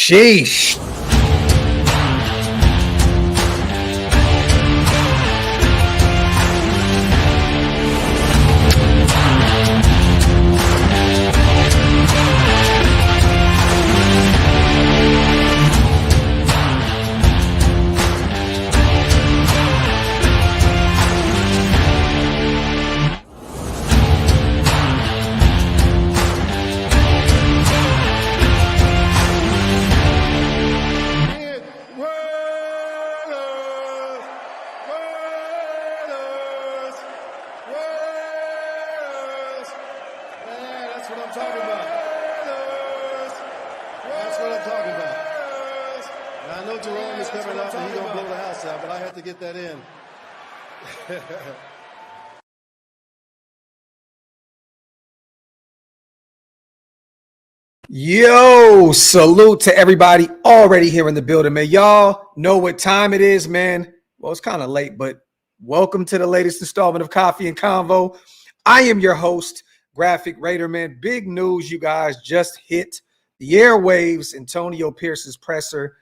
Sheesh. Yo, salute to everybody already here in the building, man. Y'all know what time it is, man. Well, it's kind of late, but welcome to the latest installment of Coffee and Convo. I am your host, Graphk Raider, man. Big news, you guys, just hit the airwaves. Antonio Pierce's presser.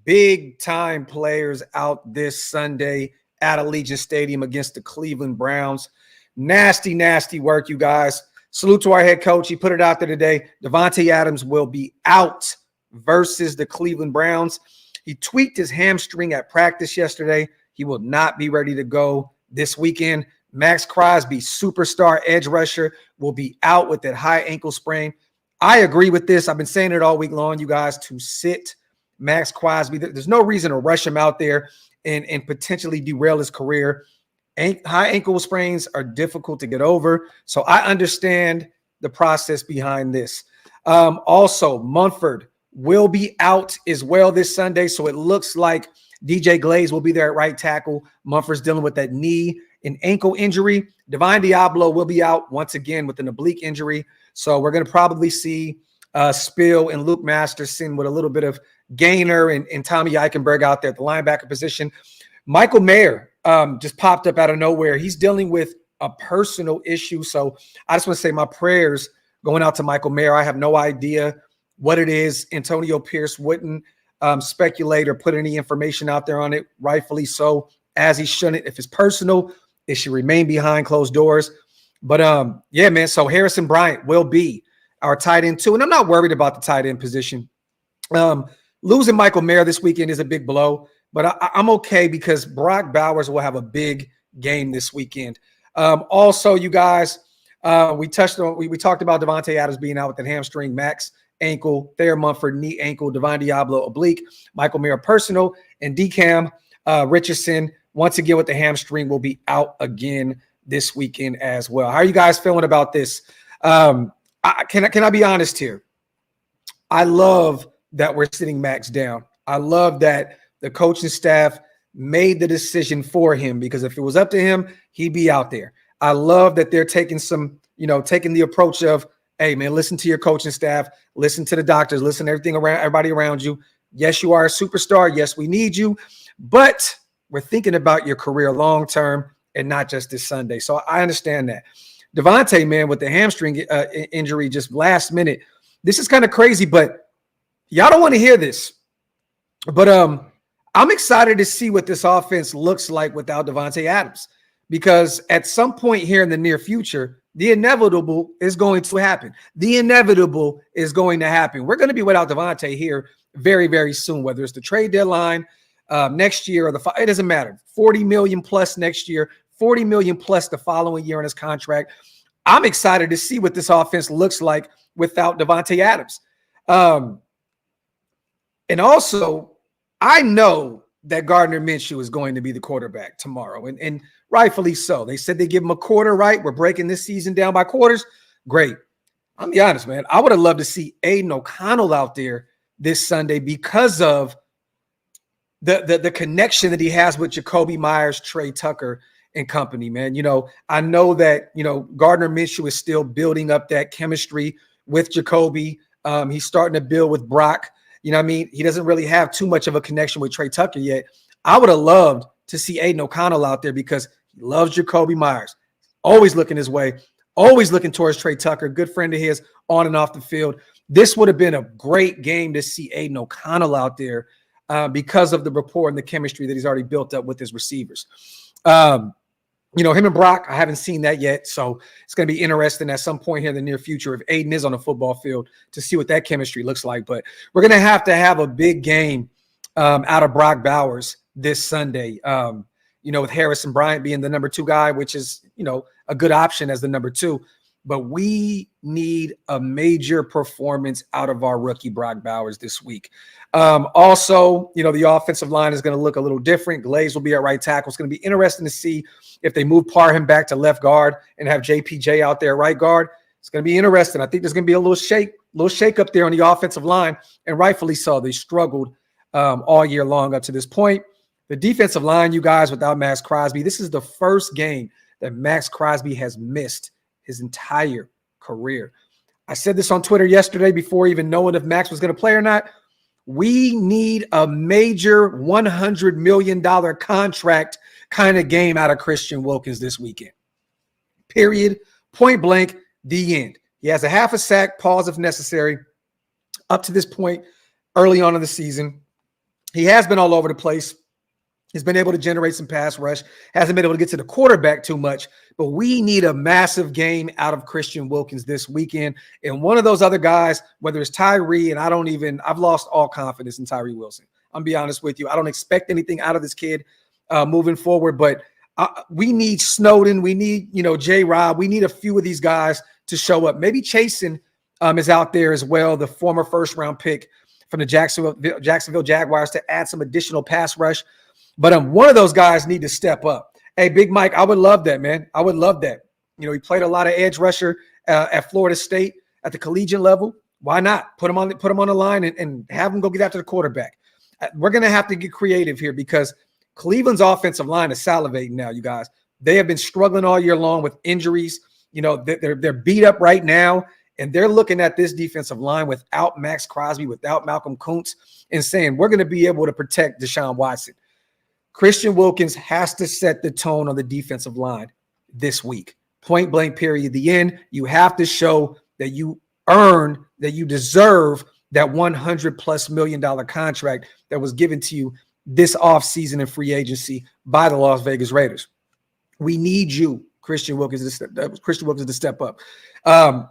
Big time players out this Sunday at Allegiant Stadium against the Cleveland Browns. Nasty, nasty work, you guys. Salute to our head coach. He put it out there today. Davante Adams will be out versus the Cleveland Browns. He tweaked his hamstring at practice yesterday. He will not be ready to go this weekend. Maxx Crosby, superstar edge rusher, will be out with that high ankle sprain. I agree with this. I've been saying it all week long, you guys, to sit Maxx Crosby. There's no reason to rush him out there and potentially derail his career. High ankle sprains are difficult to get over, so I understand the process behind this. Also, Munford will be out as well this Sunday, so it looks like DJ Glaze will be there at right tackle. Munford's dealing with that knee and ankle injury. Divine Diablo will be out once again with an oblique injury, so we're going to probably see Spill and Luke Masterson with a little bit of Gainer and Tommy Eichenberg out there at the linebacker position. Michael Mayer just popped up out of nowhere. He's dealing with a personal issue. So I just want to say my prayers going out to Michael Mayer. I have no idea what it is. Antonio Pierce wouldn't speculate or put any information out there on it, rightfully so, as he shouldn't. If it's personal, it should remain behind closed doors. But yeah, man, so Harrison Bryant will be our tight end too. And I'm not worried about the tight end position. Losing Michael Mayer this weekend is a big blow. But I'm okay because Brock Bowers will have a big game this weekend. Also, you guys, we talked about Davante Adams being out with that hamstring, Maxx ankle, Thayer Munford knee ankle, Divine Diablo oblique, Michael Mayer personal, and DeCam Richardson once again with the hamstring will be out again this weekend as well. How are you guys feeling about this? Can I be honest here? I love that we're sitting Maxx down. I love that the coaching staff made the decision for him, because if it was up to him, he'd be out there. I love that they're taking taking the approach of, hey, man, listen to your coaching staff, listen to the doctors, listen to everybody around you. Yes, you are a superstar. Yes, we need you, but we're thinking about your career long-term and not just this Sunday. So I understand that. Davante, man, with the hamstring injury just last minute, this is kind of crazy, but y'all don't want to hear this. But I'm excited to see what this offense looks like without Davante Adams, because at some point here in the near future, the inevitable is going to happen. The inevitable is going to happen. We're going to be without Davante here very, very soon, whether it's the trade deadline next year or it doesn't matter. 40 million plus next year, 40 million plus the following year on his contract. I'm excited to see what this offense looks like without Davante Adams. And also, I know that Gardner Minshew is going to be the quarterback tomorrow, and rightfully so. They said they give him a quarter, right? We're breaking this season down by quarters. Great. I'll be honest, man. I would have loved to see Aiden O'Connell out there this Sunday because of the connection that he has with Jacoby Myers, Trey Tucker, and company, man. I know that, Gardner Minshew is still building up that chemistry with Jacoby. He's starting to build with Brock. You know what I mean? He doesn't really have too much of a connection with Trey Tucker yet. I would have loved to see Aiden O'Connell out there because he loves Jacoby Myers. Always looking his way, always looking towards Trey Tucker, good friend of his on and off the field. This would have been a great game to see Aiden O'Connell out there because of the rapport and the chemistry that he's already built up with his receivers. Him and Brock, I haven't seen that yet. So it's going to be interesting at some point here in the near future if Aiden is on the football field to see what that chemistry looks like. But we're going to have a big game out of Brock Bowers this Sunday, with Harrison Bryant being the number 2 guy, which is, a good option as the number 2. But we need a major performance out of our rookie Brock Bowers this week. Also, the offensive line is going to look a little different. Glaze will be at right tackle. It's going to be interesting to see if they move Parham back to left guard and have JPJ out there right guard. It's going to be interesting. I think there's going to be a little shake up there on the offensive line, and rightfully so. They struggled all year long up to this point. The defensive line, you guys, without Maxx Crosby, this is the first game that Maxx Crosby has missed his entire career. I said this on Twitter yesterday before even knowing if Maxx was going to play or not. We need a major $100 million contract kind of game out of Christian Wilkins this weekend. Period. Point blank, the end. He has a half a sack, pause if necessary. Up to this point, early on in the season, he has been all over the place. He's been able to generate some pass rush, hasn't been able to get to the quarterback too much, but we need a massive game out of Christian Wilkins this weekend. And one of those other guys, whether it's Tyree, and I've lost all confidence in Tyree Wilson. I'm be honest with you. I don't expect anything out of this kid moving forward, but we need Snowden. We need, J-Rob. We need a few of these guys to show up. Maybe Chasen is out there as well, the former first-round pick from the Jacksonville Jaguars, to add some additional pass rush. But one of those guys need to step up. Hey, Big Mike, I would love that, man. I would love that. He played a lot of edge rusher at Florida State at the collegiate level. Why not put him on the line and have him go get after the quarterback? We're going to have to get creative here because Cleveland's offensive line is salivating now, you guys. They have been struggling all year long with injuries. They're beat up right now, and they're looking at this defensive line without Maxx Crosby, without Malcolm Kuntz, and saying we're going to be able to protect Deshaun Watson. Christian Wilkins has to set the tone on the defensive line this week. Point blank, period. The end. You have to show that you deserve that $100+ million contract that was given to you this offseason in free agency by the Las Vegas Raiders. We need you, Christian Wilkins, to step up.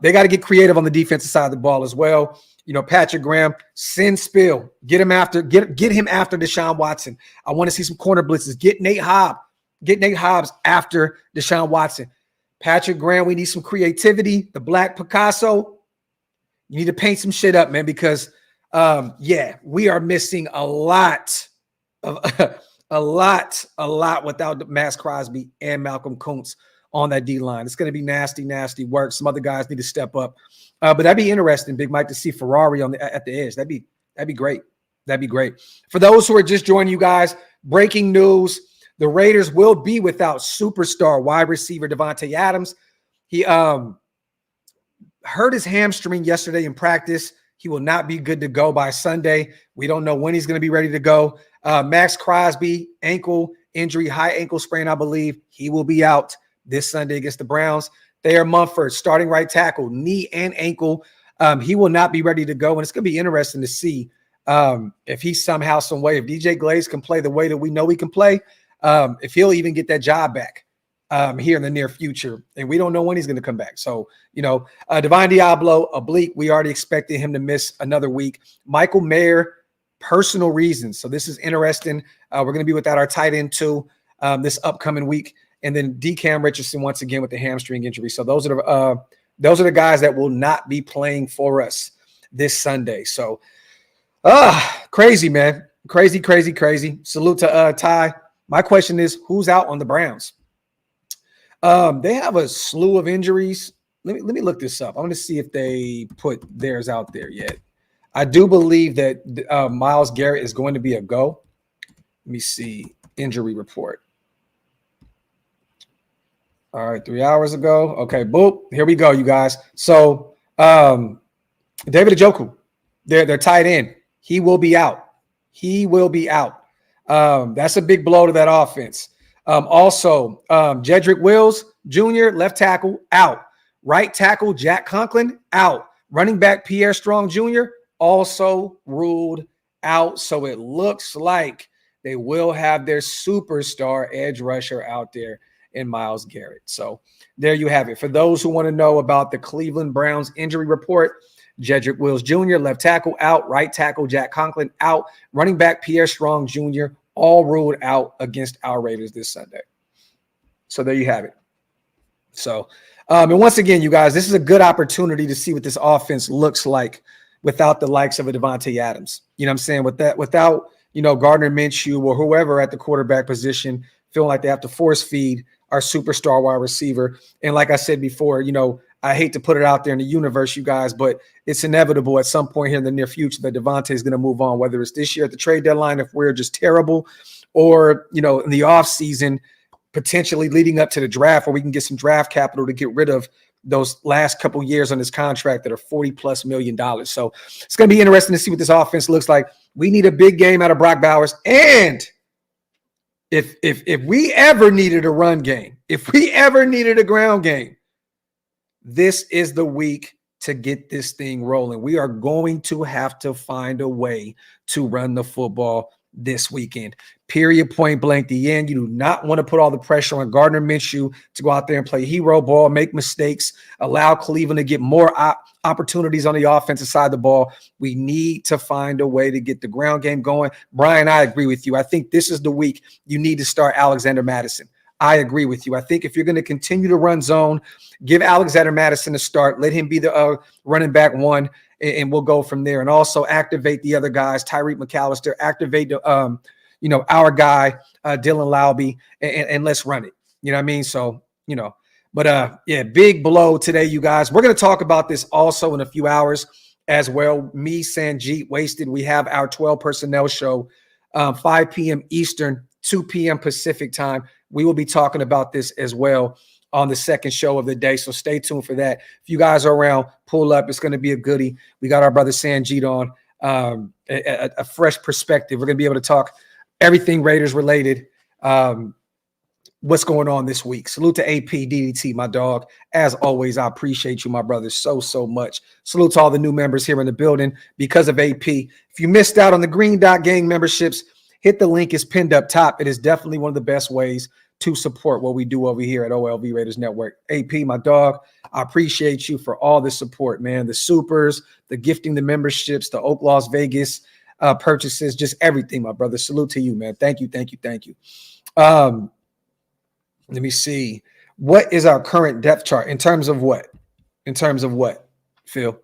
They got to get creative on the defensive side of the ball as well. Patrick Graham, send Spill, get him after Deshaun Watson. I want to see some corner blitzes. Get Nate Hobbs after Deshaun Watson. Patrick Graham, we need some creativity. The Black Picasso, you need to paint some shit up, man, because we are missing a lot without Maxx Crosby and Malcolm Kuntz on that D-line. It's going to be nasty work. Some other guys need to step up. But that'd be interesting, Big Mike, to see Ferrari at the edge. That'd be great. That'd be great. For those who are just joining you guys, breaking news, the Raiders will be without superstar wide receiver Davante Adams. He hurt his hamstring yesterday in practice. He will not be good to go by Sunday. We don't know when he's going to be ready to go. Maxx Crosby, ankle injury, high ankle sprain, I believe. He will be out this Sunday against the Browns. Thayer Munford, starting right tackle, knee and ankle. He will not be ready to go. And it's going to be interesting to see if he somehow, some way, if DJ Glaze can play the way that we know he can play, if he'll even get that job back here in the near future. And we don't know when he's going to come back. So, Divine Diablo, oblique, we already expected him to miss another week. Michael Mayer, personal reasons. So this is interesting. We're going to be without our tight end too this upcoming week. And then Cam Richardson once again with the hamstring injury. So those are the guys that will not be playing for us this Sunday. So crazy, man. Crazy. Salute to Ty. My question is, who's out on the Browns? They have a slew of injuries. Let me look this up. I want to see if they put theirs out there yet. I do believe that Myles Garrett is going to be a go. Let me see. Injury report. All right, 3 hours ago. Okay, boop. Here we go, you guys. So David Njoku, they're tight end. He will be out. That's a big blow to that offense. Also, Jedrick Wills Jr., left tackle, out. Right tackle, Jack Conklin, out. Running back Pierre Strong Jr. also ruled out. So it looks like they will have their superstar edge rusher out there in Myles Garrett. So there you have it. For those who want to know about the Cleveland Browns injury report, Jedrick Wills Jr., left tackle out, right tackle Jack Conklin out, running back Pierre Strong Jr., all ruled out against our Raiders this Sunday. So there you have it. So, and once again, you guys, this is a good opportunity to see what this offense looks like without the likes of a Davante Adams. You know what I'm saying? Without, Gardner Minshew or whoever at the quarterback position feeling like they have to force feed our superstar wide receiver. And like I said before, I hate to put it out there in the universe, you guys, but it's inevitable at some point here in the near future that Davante is going to move on, whether it's this year at the trade deadline, if we're just terrible, or, in the offseason, potentially leading up to the draft, where we can get some draft capital to get rid of those last couple years on this contract that are $40+ million. So it's going to be interesting to see what this offense looks like. We need a big game out of Brock Bowers. And if we ever needed a run game, if we ever needed a ground game, this is the week to get this thing rolling. We are going to have to find a way to run the football this weekend. Period, point blank, the end. You do not want to put all the pressure on Gardner Minshew to go out there and play hero ball, make mistakes, allow Cleveland to get more opportunities on the offensive side of the ball. We need to find a way to get the ground game going. Brian, I agree with you. I think this is the week you need to start Alexander Mattison. I agree with you. I think if you're going to continue to run zone, give Alexander Mattison a start. Let him be the running back one, and we'll go from there. And also activate the other guys, Tyreek McAllister, activate our guy, Dylan Laube, and let's run it. You know what I mean? So, but big blow today, you guys. We're going to talk about this also in a few hours as well. Me, Sanjit, Wasted. We have our 12 personnel show, 5 p.m. Eastern, 2 p.m. Pacific time. We will be talking about this as well on the second show of the day. So stay tuned for that. If you guys are around, pull up. It's going to be a goodie. We got our brother Sanjit on, a fresh perspective. We're going to be able to talk everything Raiders related. What's going on this week? Salute to AP DDT, my dog. As always, I appreciate you, my brother, so much. Salute to all the new members here in the building because of AP. If you missed out on the Green Dot Gang memberships, hit the link. It's pinned up top. It is definitely one of the best ways to support what we do over here at OLV Raiders Network. AP, my dog, I appreciate you for all the support, man. The supers, the gifting, the memberships, the OakLosVegas purchases, just everything, my brother. Salute to you, man. Thank you. Let me see. What is our current depth chart in terms of what? Phil?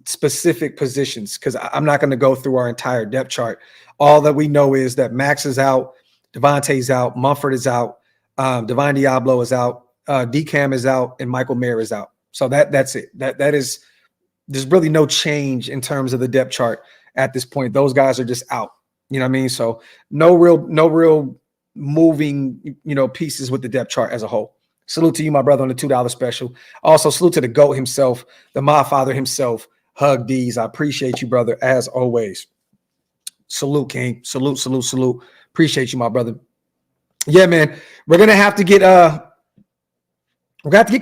Specific positions, because I'm not going to go through our entire depth chart. All that we know is that Maxx is out, Davante's out, Mumford is out, Divine Diablo is out, DCAM is out, and Michael Mayer is out. So that's it. That is, there's really no change in terms of the depth chart at this point. Those guys are just out. You know what I mean? So no real moving, pieces with the depth chart as a whole. Salute to you, my brother, on the $2 special. Also, salute to the GOAT himself, the my father himself, Hug D's. I appreciate you, brother, as always. Salute, King. Salute. Appreciate you, my brother. Yeah, man. We're gonna have to get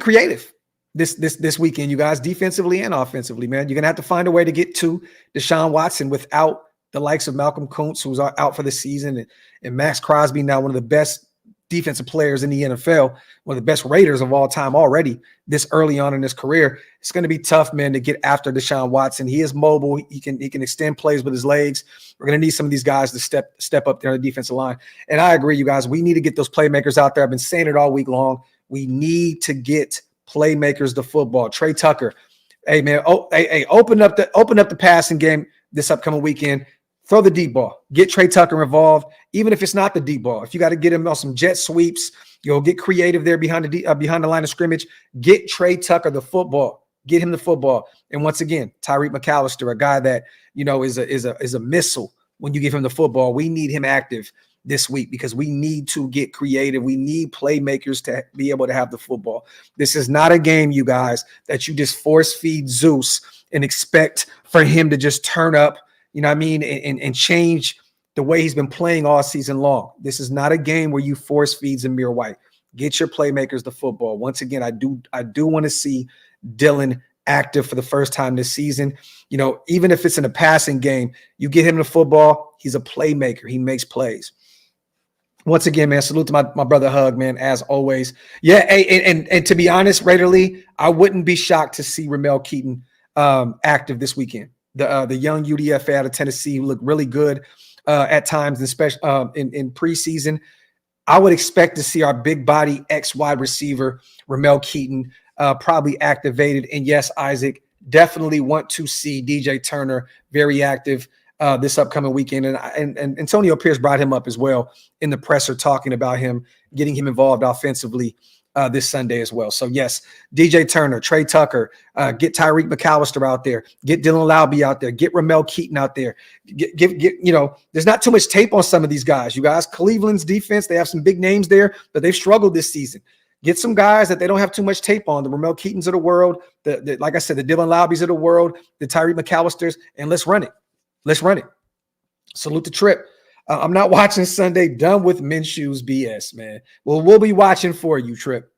creative this weekend, you guys, defensively and offensively, man. You're gonna have to find a way to get to Deshaun Watson without the likes of Malcolm Kuntz, who's out for the season, and Max Crosby, now one of the best defensive players in the NFL, one of the best Raiders of all time already this early on in his career. It's going to be tough, man, to get after Deshaun Watson. He is mobile. He can extend plays with his legs. We're going to need some of these guys to step up there on the defensive line. And I agree, you guys, we need to get those playmakers out there. I've been saying it all week long. We need to get playmakers the football. Trey Tucker, hey, man, open up the passing game this upcoming weekend. Throw the deep ball. Get Trey Tucker involved, even if it's not the deep ball. If you got to get him on some jet sweeps, get creative there behind the line of scrimmage. Get Trey Tucker the football. Get him the football. And once again, Tyreek McAllister, a guy that is a missile when you give him the football. We need him active this week because we need to get creative. We need playmakers to be able to have the football. This is not a game, you guys, that you just force feed Zeus and expect for him to just turn up. You know what I mean? And change the way he's been playing all season long. This is not a game where you force feed Zamir White. Get your playmakers the football. Once again, I do want to see Dylan active for the first time this season. You know, even if it's in a passing game, you get him the football, he's a playmaker. He makes plays. Once again, man, salute to my brother Hug, man, as always. Yeah, and to be honest, Raider Lee, I wouldn't be shocked to see Ramel Keaton active this weekend. The young UDFA out of Tennessee who looked really good at times, especially in preseason. I would expect to see our big body X wide receiver, Ramel Keaton, probably activated. And yes, Isaac, definitely want to see DJ Turner very active this upcoming weekend. And Antonio Pierce brought him up as well in the presser, talking about him, getting him involved offensively this Sunday as well. So yes, DJ Turner, Trey Tucker, get Tyreek McAllister out there, get Dylan Laube out there, get Ramel Keaton out there. Get you know, there's not too much tape on some of these guys. You guys, Cleveland's defense, they have some big names there, but they've struggled this season. Get some guys that they don't have too much tape on, the Ramel Keatons of the world, the like I said, the Dylan Laubes of the world, the Tyreek McAllisters, and let's run it. Let's run it. Salute the Trip. I'm not watching Sunday. Done with Minshew's BS, man. Well, we'll be watching for you, Trip.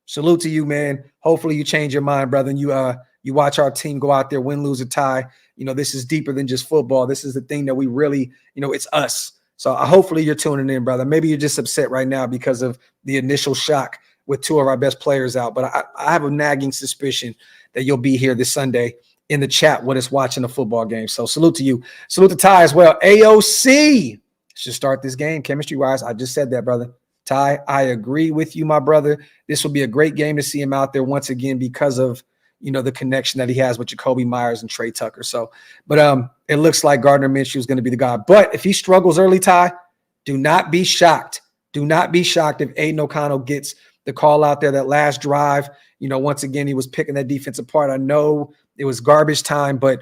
Salute to you, man. Hopefully you change your mind, brother, and you watch our team go out there, win, lose, or tie. You know, this is deeper than just football. This is the thing that we really, you know, it's us. So hopefully you're tuning in, brother. Maybe you're just upset right now because of the initial shock with two of our best players out. But I have a nagging suspicion that you'll be here this Sunday in the chat with us watching the football game. So salute to you. Salute to Ty as well. AOC should start this game chemistry-wise. I just said that, brother. Ty, I agree with you, my brother. This will be a great game to see him out there once again because of, you know, the connection that he has with Jacoby Myers and Trey Tucker. So, but it looks like Gardner Minshew is going to be the guy. But if he struggles early, Ty, do not be shocked. Do not be shocked if Aiden O'Connell gets the call out there that last drive. You know, once again, he was picking that defense apart. I know it was garbage time, but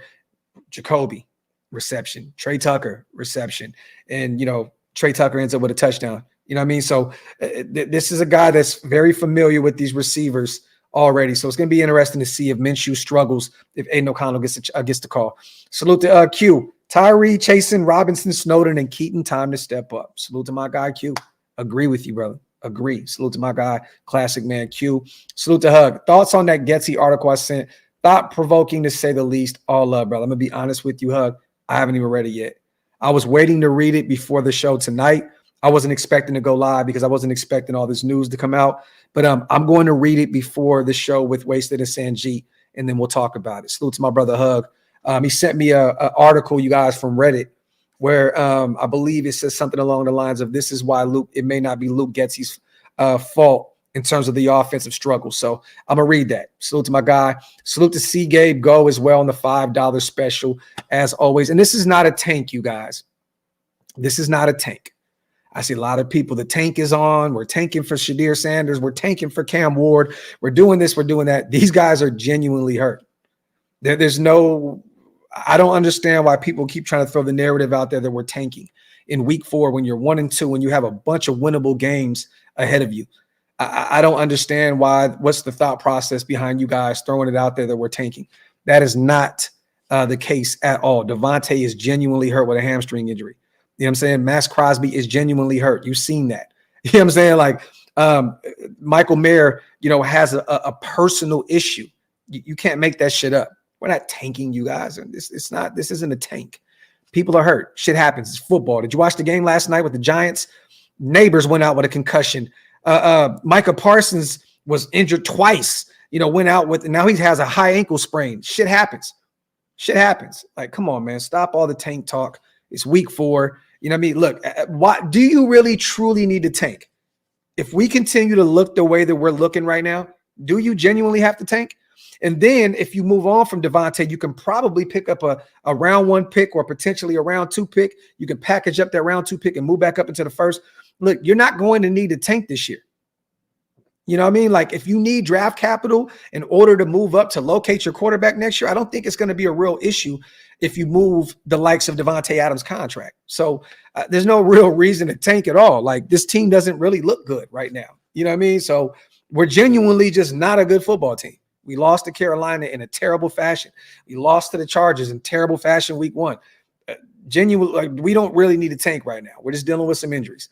Jacoby, reception. Trey Tucker, reception. And, you know, Trey Tucker ends up with a touchdown. You know what I mean? So this is a guy that's very familiar with these receivers already. So it's going to be interesting to see if Minshew struggles, if Aiden O'Connell gets the call. Salute to Q. Tyree, Chasen, Robinson, Snowden, and Keaton, time to step up. Salute to my guy, Q. Agree with you, brother. Agree. Salute to my guy, classic man, Q. Salute to Hug. Thoughts on that Getsy article I sent? Thought-provoking to say the least. All love, brother. I'm going to be honest with you, Hug. I haven't even read it yet. I was waiting to read it before the show tonight. I wasn't expecting to go live because I wasn't expecting all this news to come out. But I'm going to read it before the show with Wasted and Sanjit, and then we'll talk about it. Salute to my brother Hug. He sent me an article, you guys, from Reddit, where I believe it says something along the lines of, this is why it may not be Luke Getsy's fault in terms of the offensive struggle. So I'm going to read that. Salute to my guy. Salute to C. Gabe Go as well on the $5 special, as always. And this is not a tank, you guys. This is not a tank. I see a lot of people, the tank is on. We're tanking for Shadir Sanders. We're tanking for Cam Ward. We're doing this. We're doing that. These guys are genuinely hurt. There's no – I don't understand why people keep trying to throw the narrative out there that we're tanking in week 4 when you're 1-2 and you have a bunch of winnable games ahead of you. I don't understand what's the thought process behind you guys throwing it out there that we're tanking. That is not the case at all. Davante is genuinely hurt with a hamstring injury. You know what I'm saying? Max Crosby is genuinely hurt. You've seen that. You know what I'm saying? Like Michael Mayer, you know, has a personal issue. You can't make that shit up. We're not tanking, you guys. This isn't a tank. People are hurt. Shit happens. It's football. Did you watch the game last night with the Giants? Neighbors went out with a concussion. Micah Parsons was injured twice, you know, went out with, and now he has a high ankle sprain. Shit happens. Shit happens. Like, come on, man. Stop all the tank talk. It's week 4. You know what I mean? Look, why do you really truly need to tank? If we continue to look the way that we're looking right now, do you genuinely have to tank? And then if you move on from Davante, you can probably pick up a round 1 pick or potentially a round 2 pick. You can package up that round 2 pick and move back up into the first. Look, you're not going to need to tank this year. You know what I mean? Like, if you need draft capital in order to move up to locate your quarterback next year, I don't think it's going to be a real issue if you move the likes of Davante Adams' contract. So there's no real reason to tank at all. Like, this team doesn't really look good right now. You know what I mean? So we're genuinely just not a good football team. We lost to Carolina in a terrible fashion. We lost to the Chargers in terrible fashion week 1. Genuinely, like, we don't really need to tank right now. We're just dealing with some injuries.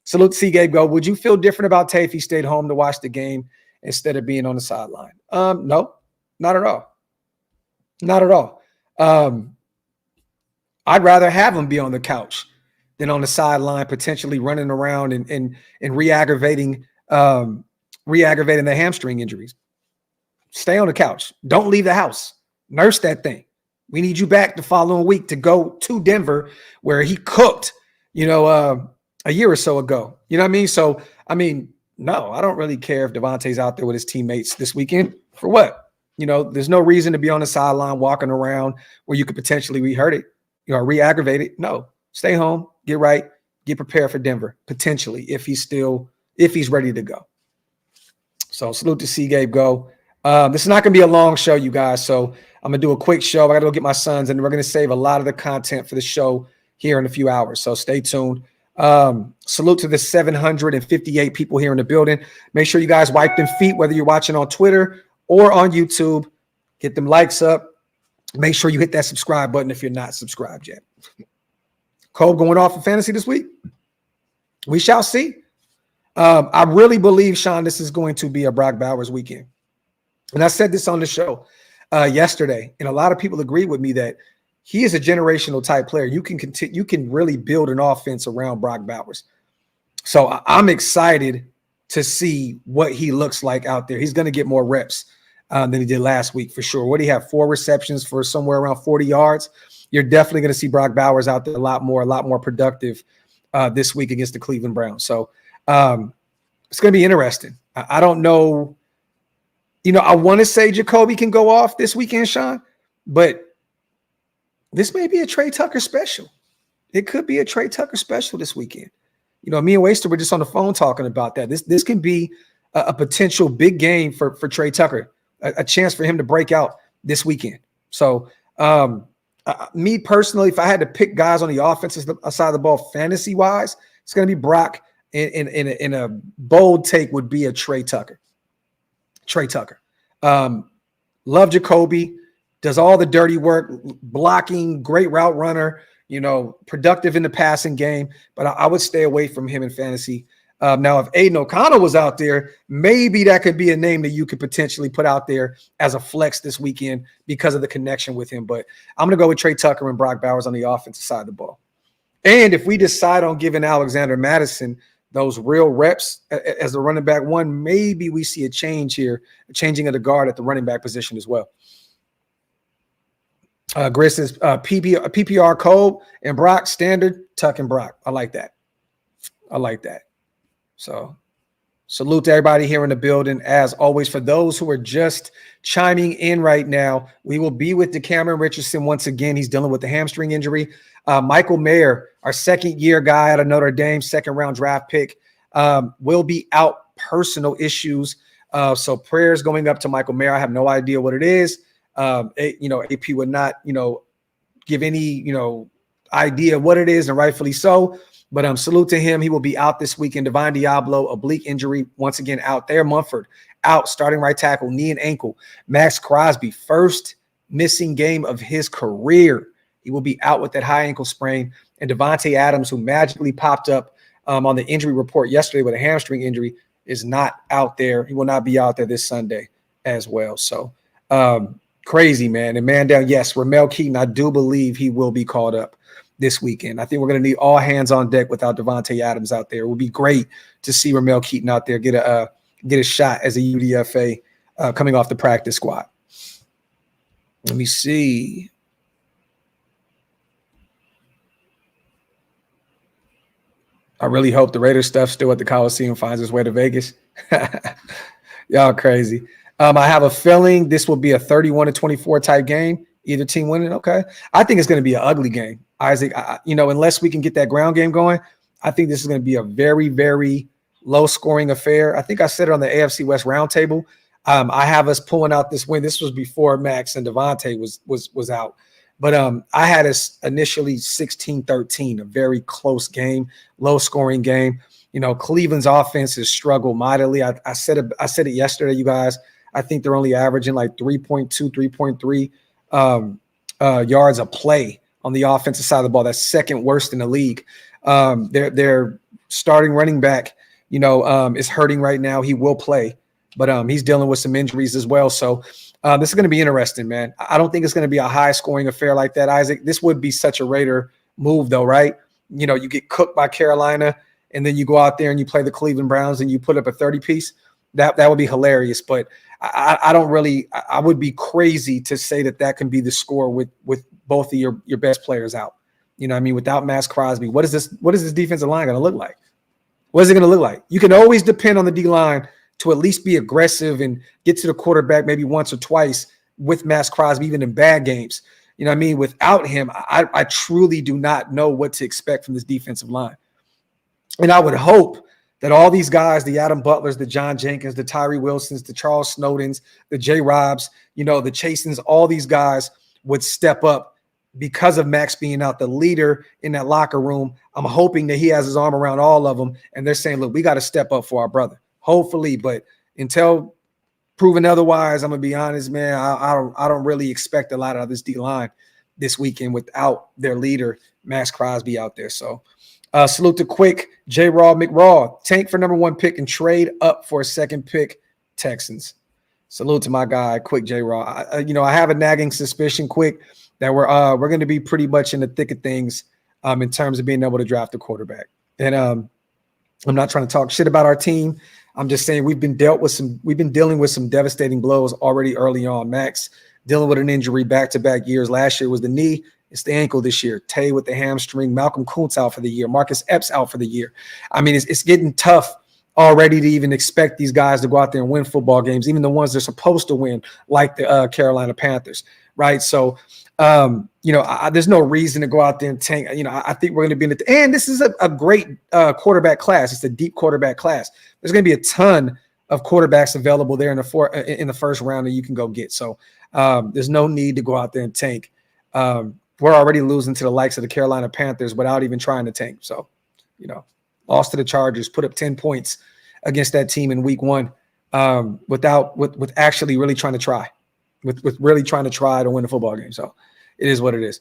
Salute to C. Gabe Go. Would you feel different about Tay if he stayed home to watch the game instead of being on the sideline? No, not at all. Not at all. I'd rather have him be on the couch than on the sideline, potentially running around and re-aggravating the hamstring injuries. Stay on the couch. Don't leave the house. Nurse that thing. We need you back the following week to go to Denver, where he cooked, a year or so ago. You know what I mean? So, no, I don't really care if Davante's out there with his teammates this weekend. For what? There's no reason to be on the sideline walking around where you could potentially re-hurt it, re-aggravate it. No, stay home, get right, get prepared for Denver, potentially, if he's ready to go. So salute to C. Gabe Go. This is not going to be a long show, you guys. So I'm going to do a quick show. I got to go get my sons, and we're going to save a lot of the content for the show here in a few hours. So stay tuned. Salute to the 758 people here in the building. Make sure you guys wipe them feet, whether you're watching on Twitter or on YouTube. Get them likes up. Make sure you hit that subscribe button if you're not subscribed yet. Cole going off in fantasy this week? We shall see. I really believe, Sean, this is going to be a Brock Bowers weekend. And I said this on the show yesterday, and a lot of people agree with me that he is a generational type player. You can really build an offense around Brock Bowers. So I'm excited to see what he looks like out there. He's going to get more reps than he did last week for sure. What do you have? 4 receptions for somewhere around 40 yards. You're definitely going to see Brock Bowers out there a lot more productive this week against the Cleveland Browns. So it's going to be interesting. I don't know. I want to say Jacoby can go off this weekend, Sean, but this may be a Trey Tucker special. It could be a Trey Tucker special this weekend. Me and Waster were just on the phone talking about that. This can be a potential big game for Trey Tucker, a chance for him to break out this weekend. So me personally, if I had to pick guys on the offensive side of the ball fantasy-wise, it's going to be Brock. In a bold take would be a Trey Tucker. Love Jacoby. Does all the dirty work, blocking, great route runner, productive in the passing game. But I would stay away from him in fantasy. Now, if Aiden O'Connell was out there, maybe that could be a name that you could potentially put out there as a flex this weekend because of the connection with him. But I'm going to go with Trey Tucker and Brock Bowers on the offensive side of the ball. And if we decide on giving Alexander Madison those real reps as the running back one, maybe we see a change here, a changing of the guard at the running back position as well. Gris says PPR Cole and Brock standard, Tuck and Brock. I like that. So salute to everybody here in the building. As always, for those who are just chiming in right now, we will be with DeCameron Richardson once again. He's dealing with the hamstring injury. Michael Mayer, our second-year guy out of Notre Dame, second-round draft pick, will be out, personal issues. So prayers going up to Michael Mayer. I have no idea what it is. AP would not, give any, idea what it is, and rightfully so. But salute to him. He will be out this weekend. Divine Diablo, oblique injury, once again out there. Mumford, out, starting right tackle, knee and ankle. Max Crosby, first missing game of his career. He will be out with that high ankle sprain. And Davante Adams, who magically popped up on the injury report yesterday with a hamstring injury, is not out there. He will not be out there this Sunday as well. So crazy, man. And man down, yes, Ramel Keaton, I do believe he will be called up this weekend. I think we're going to need all hands on deck without Davante Adams out there. It would be great to see Ramel Keaton out there get a shot as a UDFA coming off the practice squad. Let me see. I really hope the Raiders stuff still at the Coliseum finds its way to Vegas. Y'all crazy. I have a feeling this will be a 31-24 type game. Either team winning. Okay. I think it's going to be an ugly game, Isaac. Unless we can get that ground game going, I think this is going to be a very, very low scoring affair. I think I said it on the AFC West roundtable. I have us pulling out this win. This was before Maxx and Davante was out. But I had us initially 16-13, a very close game, low scoring game. Cleveland's offense has struggled mightily. I said it yesterday, you guys. I think they're only averaging like 3.2, 3.3 yards a play on the offensive side of the ball. That's second worst in the league. Their starting running back, is hurting right now. He will play. but he's dealing with some injuries as well. So this is going to be interesting, man. I don't think it's going to be a high-scoring affair like that, Isaac. This would be such a Raider move, though, right? You know, you get cooked by Carolina, and then you go out there and you play the Cleveland Browns and you put up a 30-piece. That would be hilarious. But I don't really – I would be crazy to say that can be the score with both of your best players out. You know what I mean? Without Maxx Crosby, what is this defensive line going to look like? What is it going to look like? You can always depend on the D-line to at least be aggressive and get to the quarterback maybe once or twice with Maxx Crosby, even in bad games. You know what I mean? Without him, I truly do not know what to expect from this defensive line. And I would hope that all these guys, the Adam Butlers, the John Jenkins, the Tyree Wilsons, the Charles Snowdens, the J. Robs, you know, the Chasins, all these guys would step up because of Maxx being out, the leader in that locker room. I'm hoping that he has his arm around all of them, and they're saying, look, we got to step up for our brother. Hopefully, but until proven otherwise, I'm gonna be honest, man. I don't really expect a lot out of this D-line this weekend without their leader, Maxx Crosby, out there. So salute to Quick, J-Raw, McRaw, tank for number 1 pick and trade up for a 2nd pick, Texans. Salute to my guy, Quick J-Raw. I have a nagging suspicion, Quick, that we're going to be pretty much in the thick of things in terms of being able to draft a quarterback. And I'm not trying to talk shit about our team. I'm just saying we've been dealing with some devastating blows already early on. Maxx dealing with an injury back-to-back years. Last year was the knee. It's the ankle this year. Tay with the hamstring. Malcolm Kuntz out for the year. Marcus Epps out for the year. I mean, it's getting tough already to even expect these guys to go out there and win football games, even the ones they're supposed to win, like the Carolina Panthers, right? So, there's no reason to go out there and tank. I think we're going to be in and this is a great quarterback class. It's a deep quarterback class. There's going to be a ton of quarterbacks available there in the first round that you can go get. So there's no need to go out there and tank. We're already losing to the likes of the Carolina Panthers without even trying to tank. So, lost to the Chargers, put up 10 points against that team in week 1 with actually really trying to try. With really trying to try to win a football game. So it is what it is.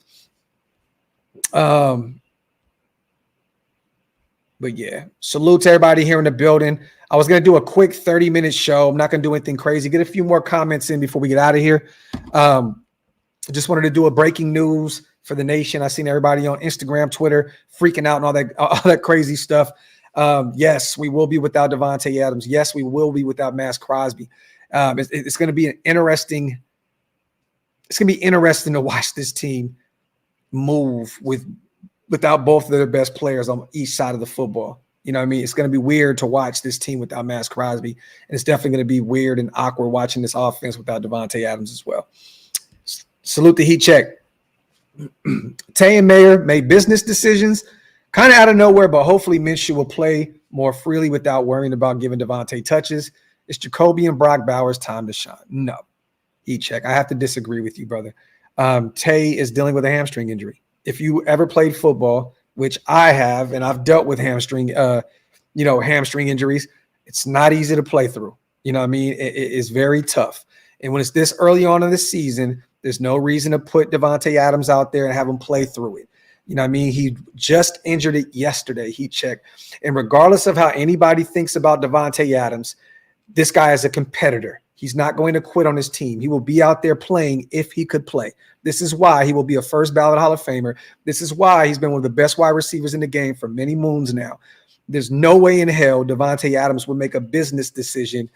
But yeah, salute to everybody here in the building. I was going to do a quick 30-minute show. I'm not going to do anything crazy. Get a few more comments in before we get out of here. Just wanted to do a breaking news for the nation. I seen everybody on Instagram, Twitter, freaking out and all that crazy stuff. Yes, we will be without Davante Adams. Yes, we will be without Maxx Crosby. It's going to be interesting to watch this team move without both of their best players on each side of the football. You know what I mean? It's going to be weird to watch this team without Maxx Crosby, and it's definitely going to be weird and awkward watching this offense without Davante Adams as well. Salute the Heat Check. Tay and Mayer made business decisions kind of out of nowhere, but hopefully Minshew will play more freely without worrying about giving Davante touches. It's Jacoby and Brock Bowers' time to shine. No. Heat Check. I have to disagree with you, brother. Tay is dealing with a hamstring injury. If you ever played football, which I have, and I've dealt with hamstring injuries, it's not easy to play through. You know what I mean? It's very tough. And when it's this early on in the season, there's no reason to put Davante Adams out there and have him play through it. You know what I mean? He just injured it yesterday, Heat Check. And regardless of how anybody thinks about Davante Adams, this guy is a competitor. He's not going to quit on his team. He will be out there playing if he could play. This is why he will be a first ballot Hall of Famer. This is why he's been one of the best wide receivers in the game for many moons now. There's no way in hell Davante Adams would make a business decision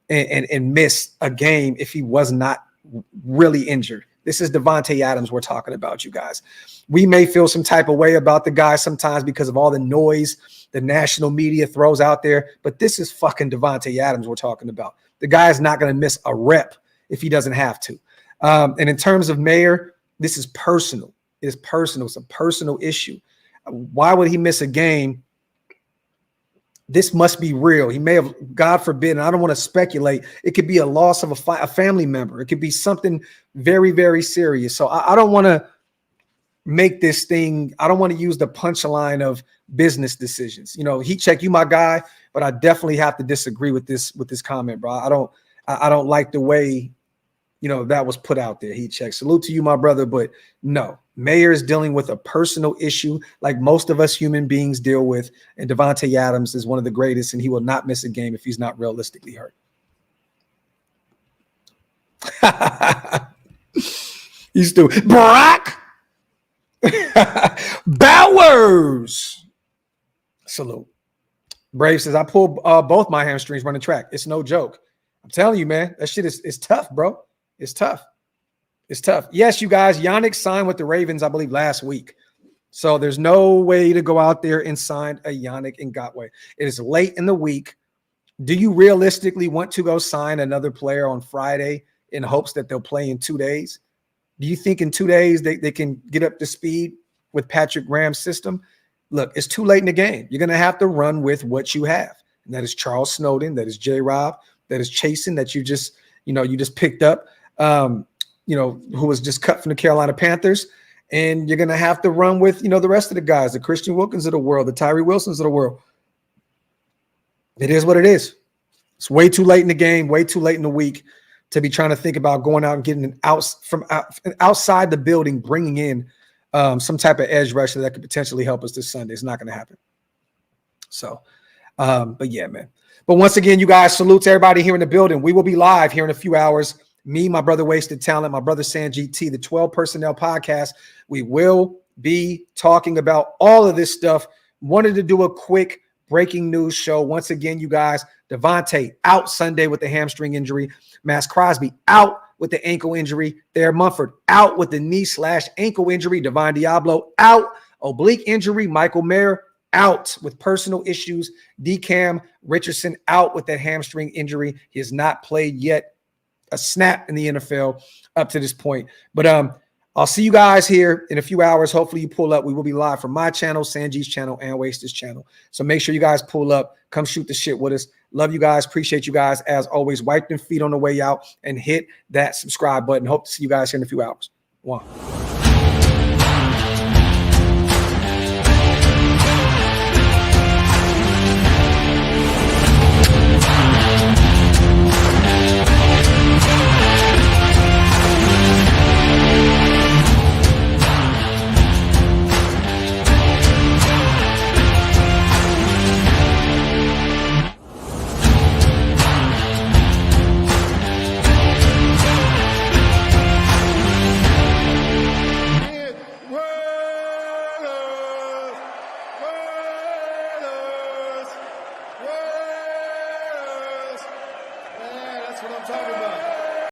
and miss a game if he was not really injured. This is Davante Adams we're talking about, you guys. We may feel some type of way about the guy sometimes because of all the noise the national media throws out there, but this is fucking Davante Adams we're talking about. The guy is not going to miss a rep if he doesn't have to. And in terms of Mayer, this is personal. It's personal. It's a personal issue. Why would he miss a game? This must be real. He may have, God forbid, and I don't want to speculate, it could be a loss of a family member. It could be something very, very serious. So I don't want to make this thing, I don't want to use the punchline of business decisions. Heat Check, you my guy, but I definitely have to disagree with this comment, bro. I don't like the way, that was put out there. Heat Check. Salute to you, my brother, but no. Mayer is dealing with a personal issue like most of us human beings deal with, and Davante Adams is one of the greatest, and he will not miss a game if he's not realistically hurt. He's still Brock Bowers. Salute. Brave says, I pulled both my hamstrings running track. It's no joke. I'm telling you, man, that shit is tough, bro. It's tough. It's tough. Yes, you guys, Yannick signed with the Ravens, I believe, last week. So there's no way to go out there and sign a Yannick Ngakoue. It is late in the week. Do you realistically want to go sign another player on Friday in hopes that they'll play in 2 days? Do you think in 2 days they can get up to speed with Patrick Graham's system? Look, it's too late in the game. You're going to have to run with what you have. And that is Charles Snowden. That is J-Rob. That is Chasen that you just picked up, who was just cut from the Carolina Panthers. And you're going to have to run with, the rest of the guys, the Christian Wilkins of the world, the Tyree Wilsons of the world. It is what it is. It's way too late in the game, way too late in the week to be trying to think about going out and getting from outside the building, bringing in some type of edge rusher that could potentially help us this Sunday. It's not going to happen. So, but yeah, man. But once again, you guys, salute to everybody here in the building. We will be live here in a few hours. Me, my brother Wasted Talent, my brother Sanjit T, the 12 Personnel Podcast. We will be talking about all of this stuff. Wanted to do a quick breaking news show. Once again, you guys, Davante out Sunday with the hamstring injury. Maxx Crosby out with the ankle injury. Thayer Munford out with the knee/ankle injury. Divine Diablo out. Oblique injury. Michael Mayer out with personal issues. DeCam Richardson out with that hamstring injury. He has not played yet a snap in the NFL up to this point. But I'll see you guys here in a few hours. Hopefully you pull up. We will be live from my channel, Sanjit's channel, and Waste's channel. So make sure you guys pull up. Come shoot the shit with us. Love you guys. Appreciate you guys. As always, wipe them feet on the way out and hit that subscribe button. Hope to see you guys here in a few hours. One.